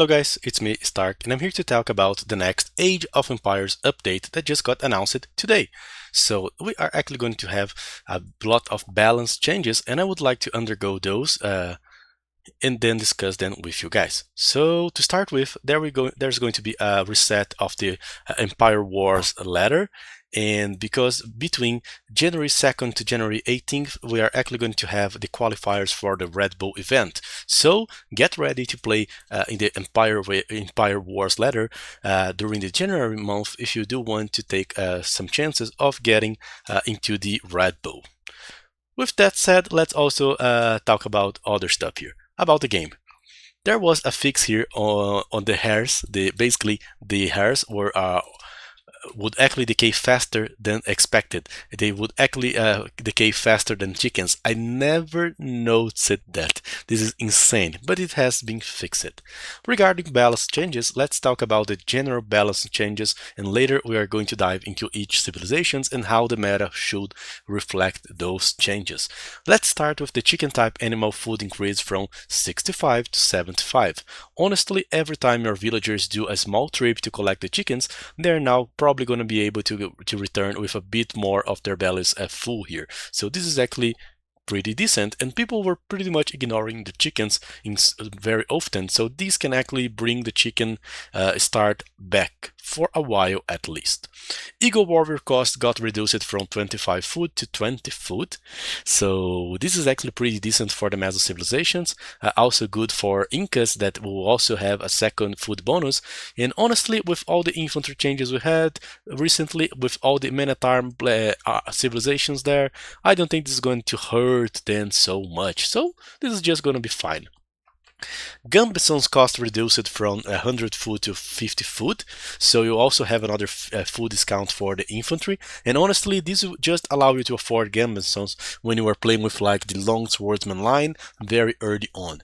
Hello guys, it's me Stark and I'm here to talk about the next Age of Empires update that just got announced today. So we are actually going to have a lot of balance changes and I would like to undergo those and then discuss them with you guys. So to start with, there's going to be a reset of the Empire Wars ladder. And because between January 2nd to January 18th, we are actually going to have the qualifiers for the Red Bull event. So get ready to play in the Empire Wars ladder during the January month if you do want to take some chances of getting into the Red Bull. With that said, let's also talk about other stuff here, about the game. There was a fix here on the hairs. Basically, the hairs would actually decay faster than expected. They would actually decay faster than chickens. I never noticed that. This is insane, but it has been fixed. Regarding balance changes, let's talk about the general balance changes, and later we are going to dive into each civilizations and how the meta should reflect those changes. Let's start with the chicken type animal food increase from 65 to 75. Honestly, every time your villagers do a small trip to collect the chickens, they're now probably going to be able to return with a bit more of their bellies full here. So this is actually pretty decent, and people were pretty much ignoring the chickens very often, so these can actually bring the chicken start back for a while at least. Eagle Warrior cost got reduced from 25 food to 20 food, so this is actually pretty decent for the Meso civilizations, also good for Incas that will also have a second food bonus, and honestly with all the infantry changes we had recently, with all the Minotaur civilizations there, I don't think this is going to hurt them so much, so this is just going to be fine. Gambeson's cost reduced from 100 food to 50 food, so you also have another food discount for the infantry. And honestly, this will just allow you to afford Gambesons when you are playing with like the long swordsman line very early on.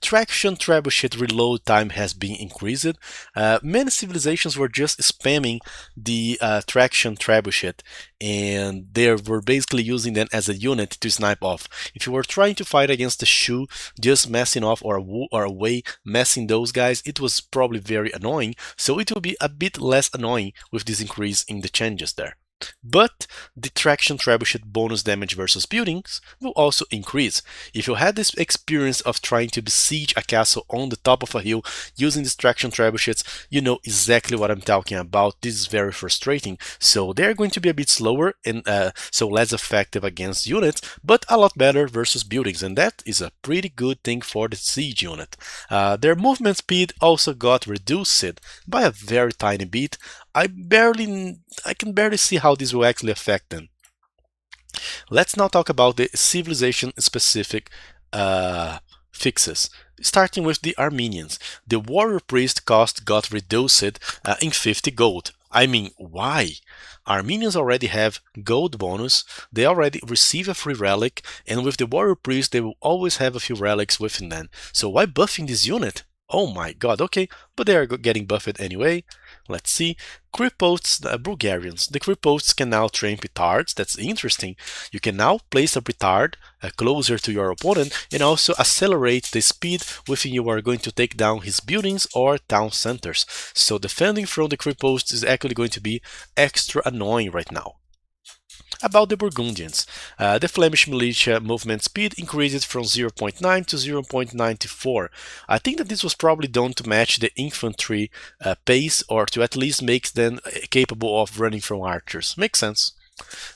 Traction trebuchet reload time has been increased. Many civilizations were just spamming the traction trebuchet, and they were basically using them as a unit to snipe off. If you were trying to fight against the Shu, just messing off or away messing those guys, it was probably very annoying, so it will be a bit less annoying with this increase in the changes there. But the traction trebuchet bonus damage versus buildings will also increase. If you had this experience of trying to besiege a castle on the top of a hill using these traction trebuchets, you know exactly what I'm talking about. This is very frustrating. So they're going to be a bit slower and so less effective against units, but a lot better versus buildings, and that is a pretty good thing for the siege unit. Their movement speed also got reduced by a very tiny bit. I can barely see how this will actually affect them. Let's now talk about the civilization specific fixes. Starting with the Armenians, the warrior priest cost got reduced in 50 gold. I mean, why? Armenians already have gold bonus, they already receive a free relic, and with the warrior priest they will always have a few relics within them. So why buffing this unit? Oh my god, okay, but they are getting buffed anyway. Let's see. Kriposts, the Bulgarians. The Kriposts can now train petards. That's interesting. You can now place a petard closer to your opponent and also accelerate the speed with you are going to take down his buildings or town centers. So defending from the Kriposts is actually going to be extra annoying right now. About the Burgundians, the Flemish militia movement speed increased from 0.9 to 0.94. I think that this was probably done to match the infantry pace or to at least make them capable of running from archers. Makes sense.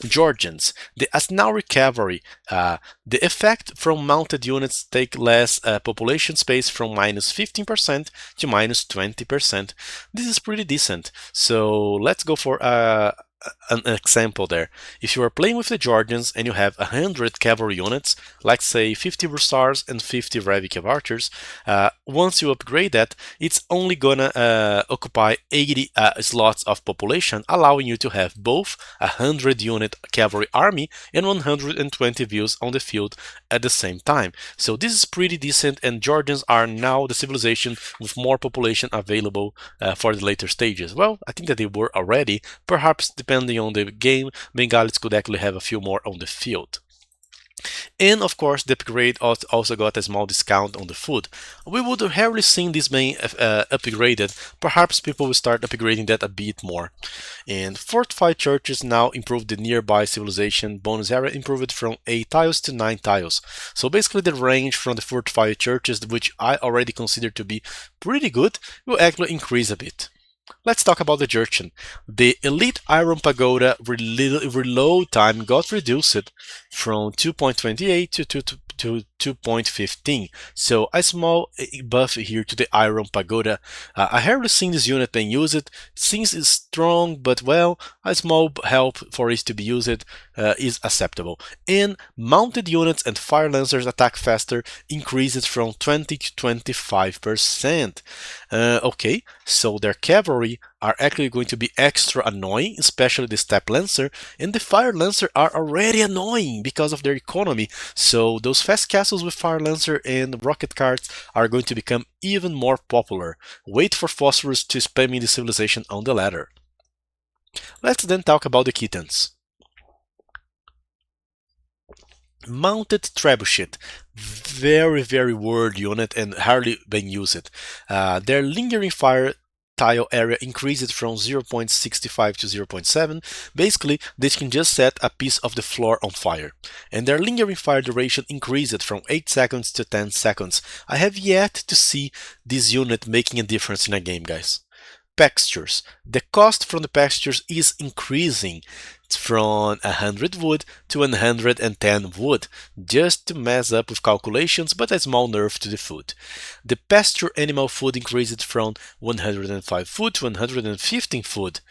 Georgians, the Asnauri cavalry, the effect from mounted units take less population space from minus 15% to minus 20%. This is pretty decent. So let's go for an example there. If you are playing with the Georgians and you have 100 cavalry units, like say 50 Hussars and 50 Revikiv archers, once you upgrade that, it's only gonna occupy 80 slots of population, allowing you to have both a 100 unit cavalry army and 120 views on the field at the same time. So this is pretty decent, and Georgians are now the civilization with more population available for the later stages. Well, I think that they were already, perhaps depending on the game, Bengalis could actually have a few more on the field. And of course, the upgrade also got a small discount on the food. We would have rarely seen this being upgraded. Perhaps people will start upgrading that a bit more. And fortified churches now improve the nearby civilization bonus area, improved from 8 tiles to 9 tiles. So basically the range from the fortified churches, which I already consider to be pretty good, will actually increase a bit. Let's talk about the Jurchen. The Elite Iron Pagoda reload time got reduced from 2.28 to 2.15. So a small buff here to the Iron Pagoda. I rarely seen this unit being used. Seems it's strong, but well, a small help for it to be used is acceptable. And mounted units and fire lancers attack faster increases from 20 to 25%. Okay, so their cavalry are actually going to be extra annoying, especially the Step Lancer, and the Fire Lancer are already annoying because of their economy, so those fast castles with Fire Lancer and rocket carts are going to become even more popular. Wait for Phosphorus to spam in the civilization on the ladder. Let's then talk about the Kittens. Mounted Trebuchet, very word unit and hardly been used. Their lingering fire tile area increased from 0.65 to 0.7. Basically, they can just set a piece of the floor on fire. And their lingering fire duration increased from 8 seconds to 10 seconds. I have yet to see this unit making a difference in a game, guys. Pastures. The cost from the pastures is increasing from 100 wood to 110 wood, just to mess up with calculations, but a small nerf to the food. The pasture animal food increased from 105 food to 115 food.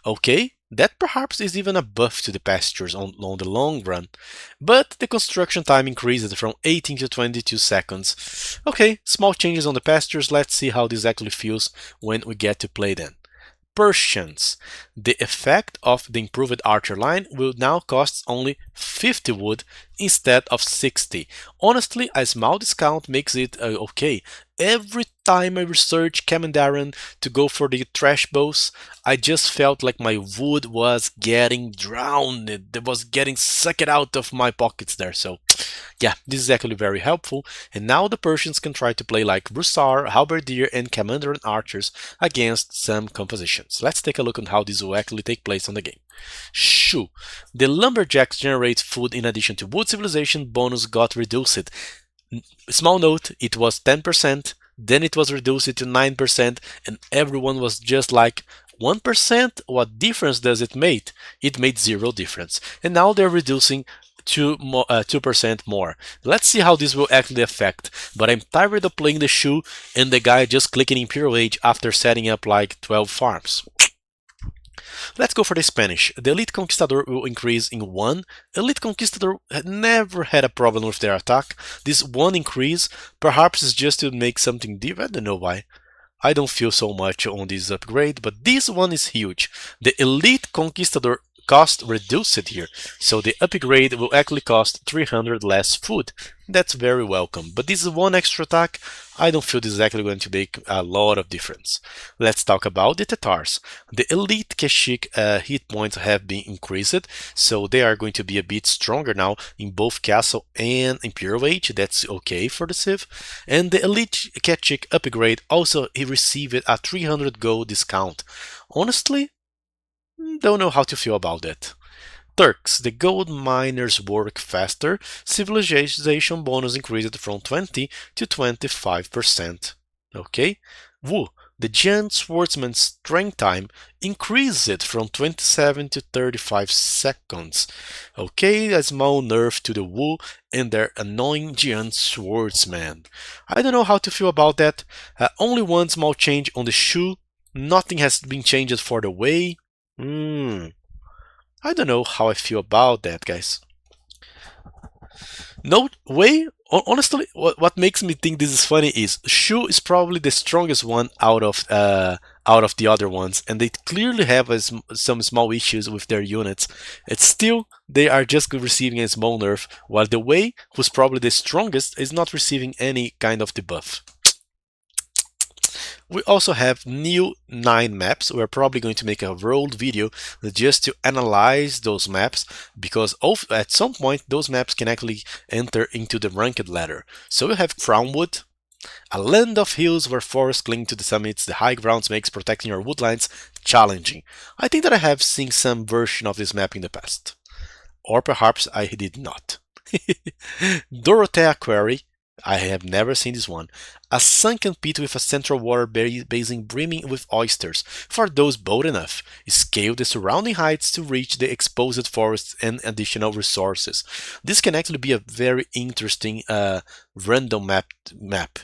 Okay, that perhaps is even a buff to the pastures on the long run. But the construction time increased from 18 to 22 seconds. Okay, small changes on the pastures, let's see how this actually feels when we get to play them. Persians. The effect of the improved archer line will now cost only 50 wood instead of 60. Honestly, a small discount makes it okay. Every time I research Kamendaran to go for the trash bows, I just felt like my wood was getting drowned. It was getting sucked out of my pockets there. So yeah, this is actually very helpful. And now the Persians can try to play like Broussard, Halberdier, and Kamendaran archers against some compositions. Let's take a look at how this will actually take place on the game. Shoo. The lumberjacks generate food in addition to wood civilization bonus got reduced. Small note, it was 10%, then it was reduced to 9%, and everyone was just like, 1%? What difference does it make? It made zero difference. And now they're reducing 2% more. Let's see how this will actually affect. But I'm tired of playing the shoe and the guy just clicking Imperial Age after setting up like 12 farms. Let's go for the Spanish. The Elite Conquistador will increase in 1. Elite Conquistador never had a problem with their attack. This 1 increase perhaps is just to make something different. I don't know why. I don't feel so much on this upgrade, but this one is huge. The Elite Conquistador cost reduced here, so the upgrade will actually cost 300 less food. That's very welcome, but this is one extra attack. I don't feel this is actually going to make a lot of difference. Let's talk about the Tatars. The Elite Keshik hit points have been increased, so they are going to be a bit stronger now in both Castle and Imperial Age. That's okay for the Civ. And the Elite Keshik upgrade also he received a 300 gold discount. Honestly, don't know how to feel about that. Turks, the gold miners work faster. Civilization bonus increased from 20 to 25%. Okay. Wu, the giant swordsman's strength time increased from 27 to 35 seconds. Okay, a small nerf to the Wu and their annoying giant swordsman. I don't know how to feel about that. Only one small change on the shoe. Nothing has been changed for the way. I don't know how I feel about that, guys. No way. Honestly, what makes me think this is funny is Shu is probably the strongest one out of the other ones, and they clearly have some small issues with their units. It's still they are just receiving a small nerf, while the Wei, who's probably the strongest, is not receiving any kind of debuff. We also have new 9 maps. We're probably going to make a rolled video just to analyze those maps because at some point those maps can actually enter into the ranked ladder. So we have Crownwood, a land of hills where forests cling to the summits. The high grounds makes protecting your woodlands challenging. I think that I have seen some version of this map in the past. Or perhaps I did not. Dorothea Quarry. I have never seen this one. A sunken pit with a central water basin brimming with oysters. For those bold enough, scale the surrounding heights to reach the exposed forests and additional resources. This can actually be a very interesting random map.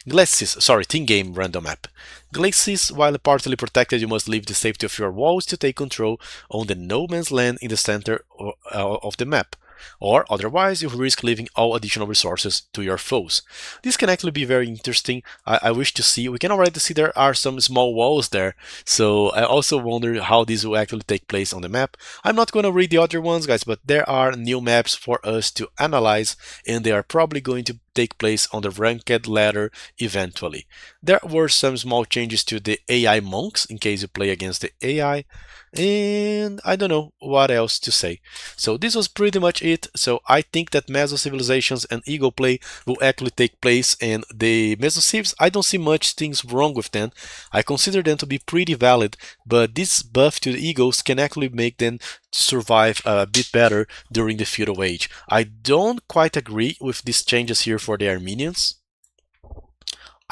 Glacis, sorry, team game random map. Glacis, while partly protected, you must leave the safety of your walls to take control on the no man's land in the center of the map. Or otherwise, you risk leaving all additional resources to your foes. This can actually be very interesting. I wish to see. We can already see there are some small walls there. So I also wonder how this will actually take place on the map. I'm not going to read the other ones, guys, but there are new maps for us to analyze, and they are probably going to take place on the ranked ladder eventually. There were some small changes to the AI monks in case you play against the AI. And I don't know what else to say. So this was pretty much it. So I think that Meso Civilizations and Eagle Play will actually take place, and the Meso Civs, I don't see much things wrong with them. I consider them to be pretty valid, but this buff to the Eagles can actually make them survive a bit better during the Feudal Age. I don't quite agree with these changes here for the Armenians.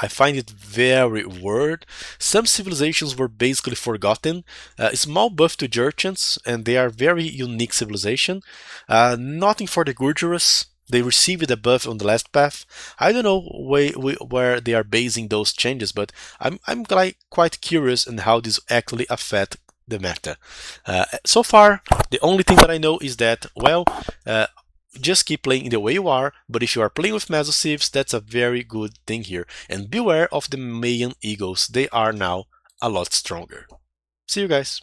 I find it very weird. Some civilizations were basically forgotten. A small buff to Jurchens, and they are very unique civilization. Nothing for the Gurjaras. They received a buff on the last path. I don't know where they are basing those changes, but I'm quite curious on how this actually affect the meta. So far, the only thing that I know is that, well, just keep playing in the way you are, but if you are playing with Meso Civs, that's a very good thing here. And beware of the Mayan Eagles, they are now a lot stronger. See you guys!